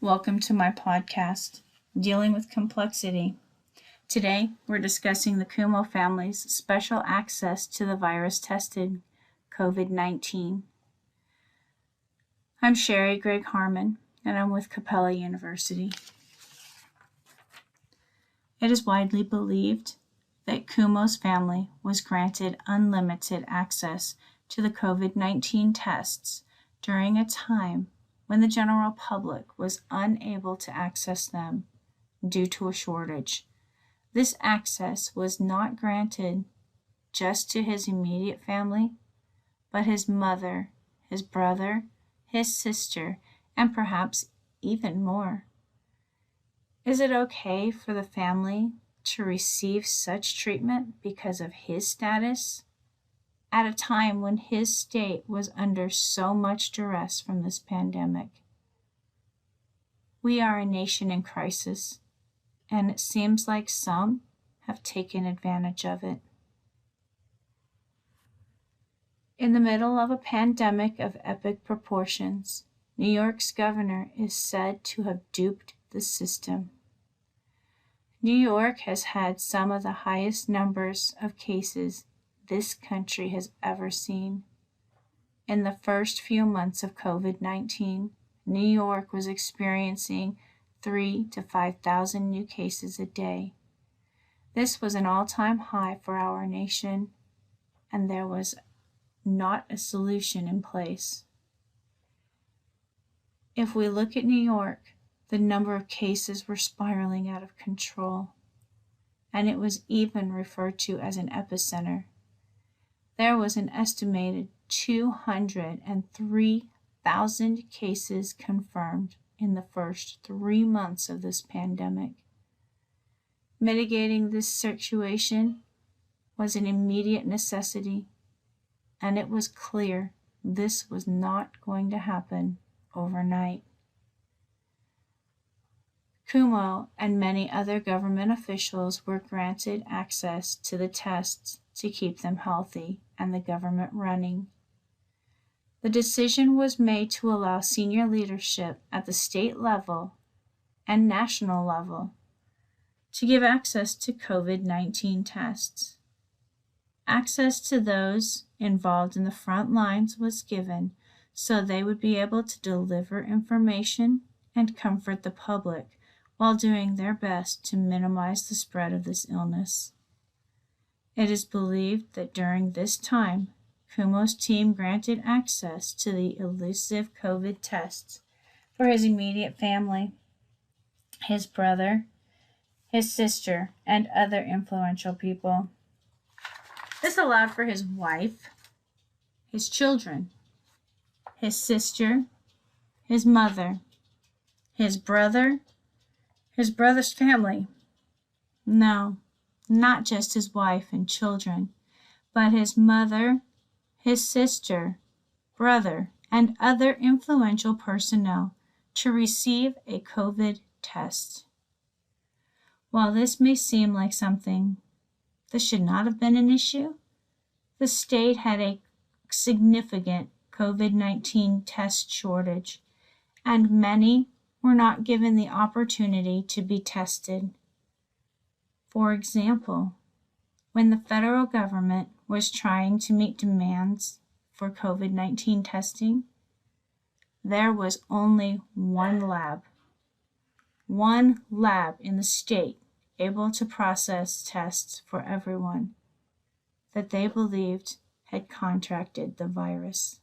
Welcome to my podcast, Dealing with Complexity. Today, we're discussing the Kumo family's special access to the virus-tested COVID-19. I'm CheriGreggHarmon, and I'm with Capella University. It is widely believed that Kumo's family was granted unlimited access to the COVID-19 tests during a time when the general public was unable to access them due to a shortage. This access was not granted just to his immediate family, but his mother, his brother, his sister, and perhaps even more. Is it okay for the family to receive such treatment because of his status at a time when his state was under so much duress from this pandemic? We are a nation in crisis, and it seems like some have taken advantage of it. In the middle of a pandemic of epic proportions, New York's governor is said to have duped the system. New York has had some of the highest numbers of cases this country has ever seen. In the first few months of COVID-19, New York was experiencing 3,000 to 5,000 new cases a day. This was an all-time high for our nation, and there was not a solution in place. If we look at New York, the number of cases were spiraling out of control, and it was even referred to as an epicenter. There was an estimated 203,000 cases confirmed in the first 3 months of this pandemic. Mitigating this situation was an immediate necessity, and it was clear this was not going to happen overnight. Kumo and many other government officials were granted access to the tests to keep them healthy and the government running. The decision was made to allow senior leadership at the state level and national level to give access to COVID-19 tests. Access to those involved in the front lines was given so they would be able to deliver information and comfort the public while doing their best to minimize the spread of this illness. It is believed that during this time, Kumo's team granted access to the elusive COVID tests for his immediate family, his brother, his sister, and other influential people. This allowed for his wife, his children, his sister, his mother, his brother, his brother's family. No, not just his wife and children, but his mother, his sister, brother, and other influential personnel to receive a COVID test. While this may seem like something that should not have been an issue, the state had a significant COVID-19 test shortage, and many were not given the opportunity to be tested. For example, when the federal government was trying to meet demands for COVID-19 testing, there was only one lab in the state able to process tests for everyone that they believed had contracted the virus.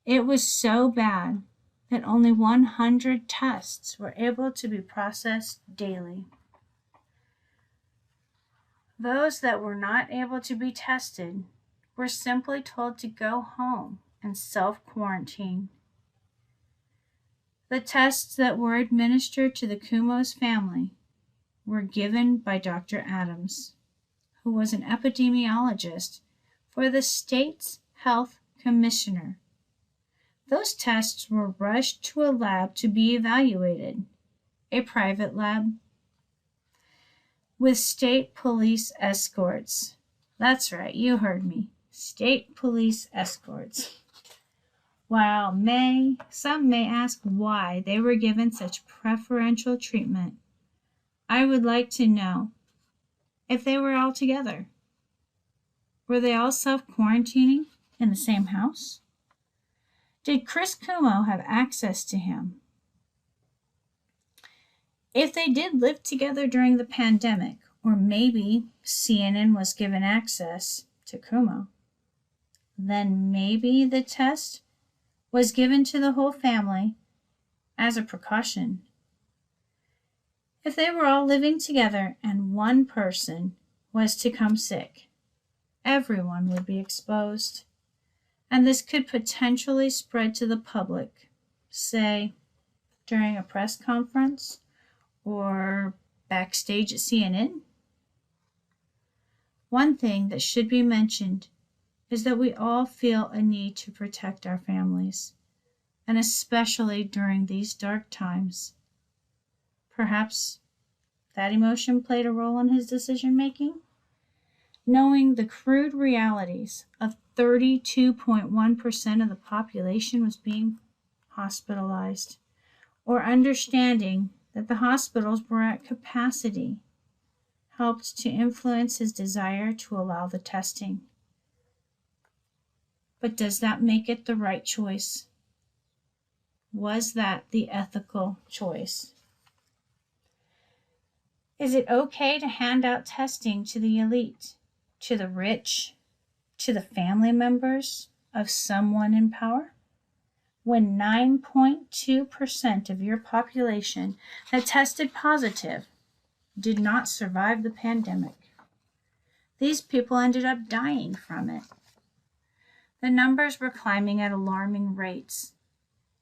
It was so bad that only 100 tests were able to be processed daily. Those that were not able to be tested were simply told to go home and self-quarantine. The tests that were administered to the Kumo's family were given by Dr. Adams, who was an epidemiologist for the state's health commissioner. Those tests were rushed to a lab to be evaluated, a private lab, with state police escorts. That's right, you heard me. State police escorts. While some may ask why they were given such preferential treatment, I would like to know if they were all together. Were they all self-quarantining in the same house? Did Chris Cuomo have access to him? If they did live together during the pandemic, or maybe CNN was given access to Cuomo, then maybe the test was given to the whole family as a precaution. If they were all living together and one person was to come sick, everyone would be exposed, and this could potentially spread to the public, say, during a press conference or backstage at CNN. One thing that should be mentioned is that we all feel a need to protect our families, and especially during these dark times. Perhaps that emotion played a role in his decision-making? Knowing the crude realities of 32.1% of the population was being hospitalized, or understanding that the hospitals were at capacity, helped to influence his desire to allow the testing. But does that make it the right choice? Was that the ethical choice? Is it okay to hand out testing to the elite, to the rich, to the family members of someone in power, when 9.2% of your population that tested positive did not survive the pandemic? These people ended up dying from it. The numbers were climbing at alarming rates,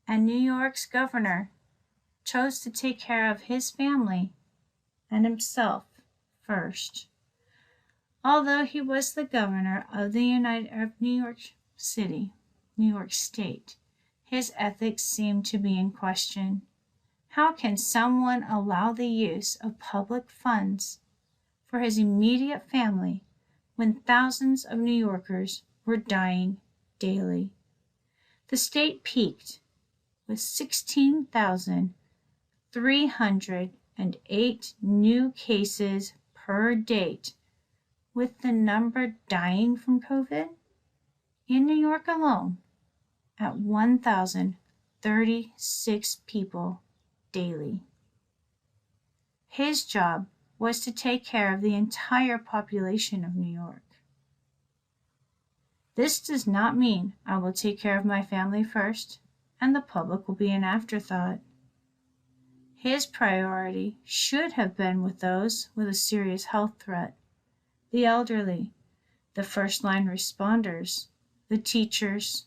and New York's governor chose to take care of his family and himself first. Although he was the governor of New York City, New York State, his ethics seemed to be in question. How can someone allow the use of public funds for his immediate family when thousands of New Yorkers were dying daily? The state peaked with 16,308 new cases per date, with the number dying from COVID in New York alone at 1,036 people daily. His job was to take care of the entire population of New York. This does not mean I will take care of my family first and the public will be an afterthought. His priority should have been with those with a serious health threat, the elderly, the first-line responders, the teachers,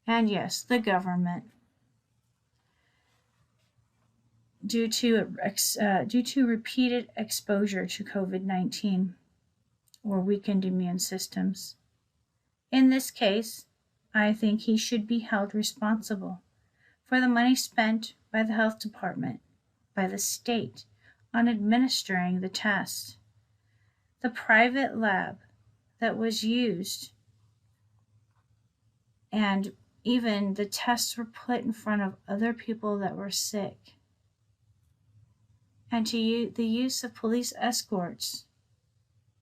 and yes, the government. Due to repeated exposure to COVID-19 or weakened immune systems. In this case, I think he should be held responsible for the money spent by the health department, by the state, on administering the test. The private lab that was used, and even the tests were put in front of other people that were sick. And to the use of police escorts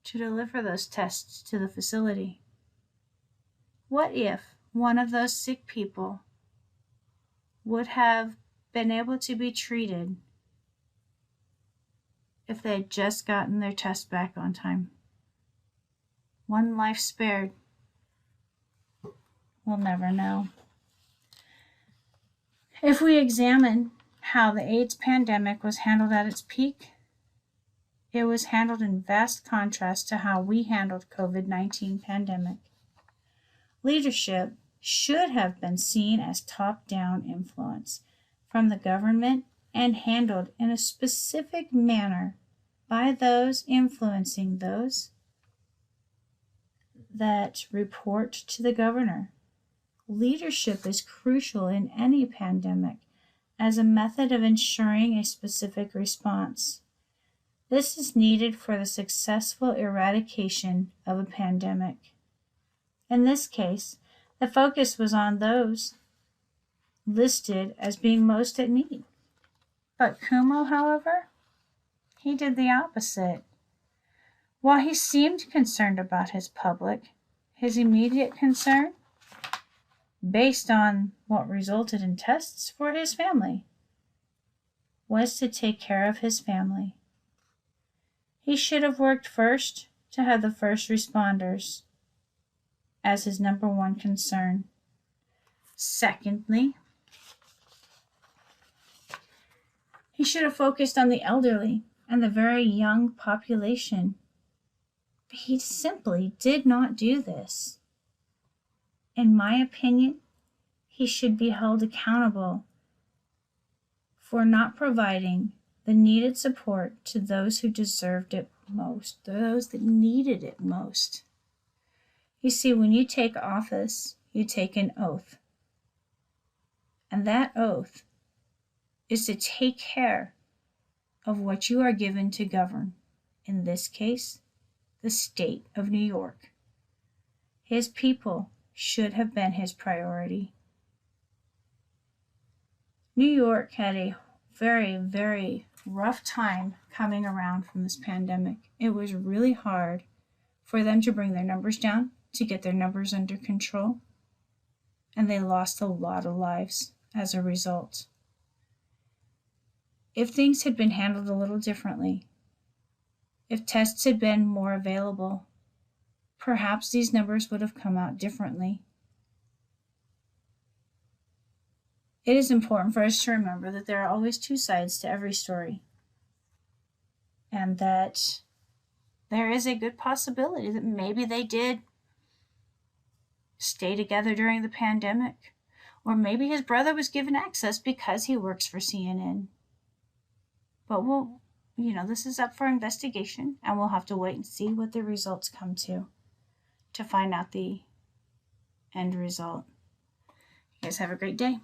to deliver those tests to the facility. What if one of those sick people would have been able to be treated if they had just gotten their test back on time? One life spared. We'll never know. If we examine how the AIDS pandemic was handled at its peak, it was handled in vast contrast to how we handled COVID-19 pandemic. Leadership should have been seen as top-down influence from the government and handled in a specific manner by those influencing those that report to the governor. Leadership is crucial in any pandemic as a method of ensuring a specific response. This is needed for the successful eradication of a pandemic. In this case, The focus was on those listed as being most at need. But Kumo, however, he did the opposite. While he seemed concerned about his public, his immediate concern, based on what resulted in tests for his family, was to take care of his family. He should have worked first to have the first responders as his number one concern. Secondly, he should have focused on the elderly and the very young population. But he simply did not do this. In my opinion, he should be held accountable for not providing the needed support to those who deserved it most, those that needed it most. You see, when you take office, you take an oath. And that oath is to take care of what you are given to govern. In this case, the state of New York. His people should have been his priority. New York had a very, very rough time coming around from this pandemic. It was really hard for them to bring their numbers down, to get their numbers under control, and they lost a lot of lives as a result. If things had been handled a little differently, if tests had been more available, perhaps these numbers would have come out differently. It is important for us to remember that there are always two sides to every story, and that there is a good possibility that maybe they did stay together during the pandemic, or maybe his brother was given access because he works for CNN. But this is up for investigation, and we'll have to wait and see what the results come to find out the end result. You guys have a great day.